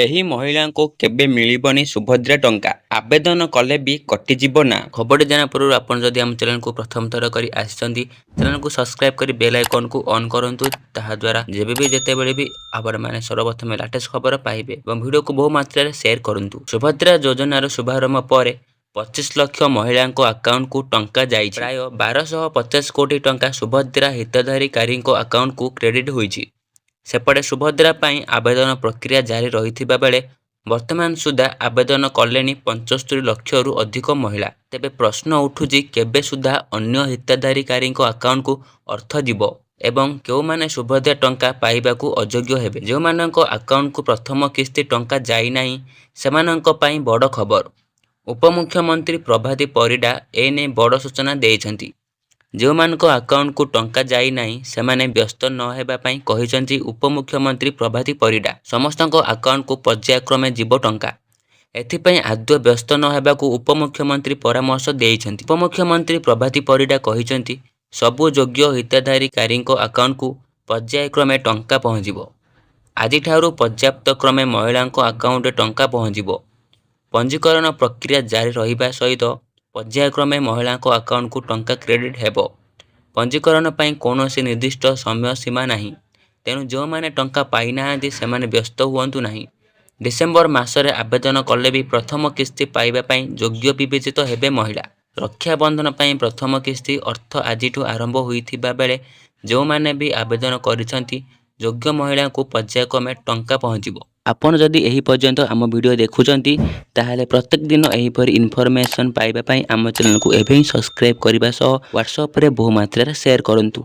ଏହି ମହିଳାଙ୍କୁ କେବେ ମିଳିବନି ସୁଭଦ୍ରା ଟଙ୍କା। ଆବେଦନ କଲେ ବି କଟିଯିବ ନା। ଖବରଟି ଜାଣିବା ପୂର୍ବରୁ ଆପଣ ଯଦି ଆମ ଚ୍ୟାନେଲକୁ ପ୍ରଥମ ଥର କରି ଆସିଛନ୍ତି, ଚ୍ୟାନେଲକୁ ସବସ୍କ୍ରାଇବ କରି ବେଲ୍ ଆଇକନକୁ ଅନ୍ କରନ୍ତୁ। ତାହାଦ୍ୱାରା ଯେତେବେଳେ ବି ଆପଣମାନେ ସର୍ବପ୍ରଥମେ ଲାଟେଷ୍ଟ ଖବର ପାଇବେ ଏବଂ ଭିଡ଼ିଓକୁ ବହୁ ମାତ୍ରାରେ ସେୟାର କରନ୍ତୁ। ସୁଭଦ୍ରା ଯୋଜନାର ଶୁଭାରମ୍ଭ ପରେ 25 ଲକ୍ଷ ମହିଳାଙ୍କ ଆକାଉଣ୍ଟକୁ ଟଙ୍କା ଯାଇଛି। ପ୍ରାୟ 1250 କୋଟି ଟଙ୍କା ସୁଭଦ୍ରା ହିତାଧିକାରୀଙ୍କ ଆକାଉଣ୍ଟକୁ କ୍ରେଡିଟ୍ ହୋଇଛି। ସେପଟେ ସୁଭଦ୍ରା ପାଇଁ ଆବେଦନ ପ୍ରକ୍ରିୟା ଜାରି ରହିଥିବା ବେଳେ ବର୍ତ୍ତମାନ ସୁଦ୍ଧା ଆବେଦନ କଲେଣି 75 ଲକ୍ଷରୁ ଅଧିକ ମହିଳା। ତେବେ ପ୍ରଶ୍ନ ଉଠୁଛି, କେବେ ସୁଦ୍ଧା ଅନ୍ୟ ହିତାଧିକାରୀଙ୍କ ଆକାଉଣ୍ଟକୁ ଅର୍ଥ ଯିବ ଏବଂ କେଉଁମାନେ ସୁଭଦ୍ରା ଟଙ୍କା ପାଇବାକୁ ଅଯୋଗ୍ୟ ହେବେ। ଯେଉଁମାନଙ୍କ ଆକାଉଣ୍ଟକୁ ପ୍ରଥମ କିସ୍ତି ଟଙ୍କା ଯାଇନାହିଁ ସେମାନଙ୍କ ପାଇଁ ବଡ଼ ଖବର। ଉପମୁଖ୍ୟମନ୍ତ୍ରୀ ପ୍ରଭାତୀ ପରିଡ଼ା ଏନେଇ ବଡ଼ ସୂଚନା ଦେଇଛନ୍ତି। ଯେଉଁମାନଙ୍କ ଆକାଉଣ୍ଟକୁ ଟଙ୍କା ଯାଇନାହିଁ ସେମାନେ ବ୍ୟସ୍ତ ନ ହେବା ପାଇଁ କହିଛନ୍ତି ଉପମୁଖ୍ୟମନ୍ତ୍ରୀ ପ୍ରଭାତୀ ପରିଡ଼ା। ସମସ୍ତଙ୍କ ଆକାଉଣ୍ଟକୁ ପର୍ଯ୍ୟାୟକ୍ରମେ ଯିବ ଟଙ୍କା। ଏଥିପାଇଁ ଆଦୌ ବ୍ୟସ୍ତ ନ ହେବାକୁ ଉପମୁଖ୍ୟମନ୍ତ୍ରୀ ପରାମର୍ଶ ଦେଇଛନ୍ତି। ଉପମୁଖ୍ୟମନ୍ତ୍ରୀ ପ୍ରଭାତୀ ପରିଡ଼ା କହିଛନ୍ତି, ସବୁ ଯୋଗ୍ୟ ହିତାଧିକାରୀଙ୍କ ଆକାଉଣ୍ଟକୁ ପର୍ଯ୍ୟାୟକ୍ରମେ ଟଙ୍କା ପହଞ୍ଚିବ। ଆଜିଠାରୁ ପର୍ଯ୍ୟାପ୍ତ କ୍ରମେ ମହିଳାଙ୍କ ଆକାଉଣ୍ଟରେ ଟଙ୍କା ପହଞ୍ଚିବ। ପଞ୍ଜୀକରଣ ପ୍ରକ୍ରିୟା ଜାରି ରହିବା ସହିତ ପର୍ଯ୍ୟାୟକ୍ରମେ ମହିଳାଙ୍କ ଆକାଉଣ୍ଟକୁ ଟଙ୍କା କ୍ରେଡିଟ୍ ହେବ। ପଞ୍ଜୀକରଣ ପାଇଁ କୌଣସି ନିର୍ଦ୍ଦିଷ୍ଟ ସମୟ ସୀମା ନାହିଁ। ତେଣୁ ଯେଉଁମାନେ ଟଙ୍କା ପାଇନାହାନ୍ତି ସେମାନେ ବ୍ୟସ୍ତ ହୁଅନ୍ତୁ ନାହିଁ। ଡିସେମ୍ବର ମାସରେ ଆବେଦନ କଲେ ବି ପ୍ରଥମ କିସ୍ତି ପାଇବା ପାଇଁ ଯୋଗ୍ୟ ବିବେଚିତ ହେବେ ମହିଳା। ରକ୍ଷାବନ୍ଧନ ପାଇଁ ପ୍ରଥମ କିସ୍ତି ଅର୍ଥ ଆଜିଠୁ ଆରମ୍ଭ ହୋଇଥିବା ବେଳେ ଯେଉଁମାନେ ବି ଆବେଦନ କରିଛନ୍ତି ଯୋଗ୍ୟ ମହିଳାଙ୍କୁ ପର୍ଯ୍ୟାୟକ୍ରମେ ଟଙ୍କା ପହଞ୍ଚିବ। ଆପଣ ଯଦି ଏହି ପର୍ଯ୍ୟନ୍ତ ଆମ ଭିଡ଼ିଓ ଦେଖୁଛନ୍ତି ତାହେଲେ ପ୍ରତ୍ୟେକ ଦିନ ଏହିପରି ଇନଫର୍ମେସନ୍ ପାଇବା ପାଇଁ ଆମ ଚ୍ୟାନେଲକୁ ଏବେ ହିଁ ସବସ୍କ୍ରାଇବ୍ କରିବା ସହ ହ୍ୱାଟ୍ସଆପ୍ରେ ବହୁ ମାତ୍ରାରେ ସେୟାର କରନ୍ତୁ।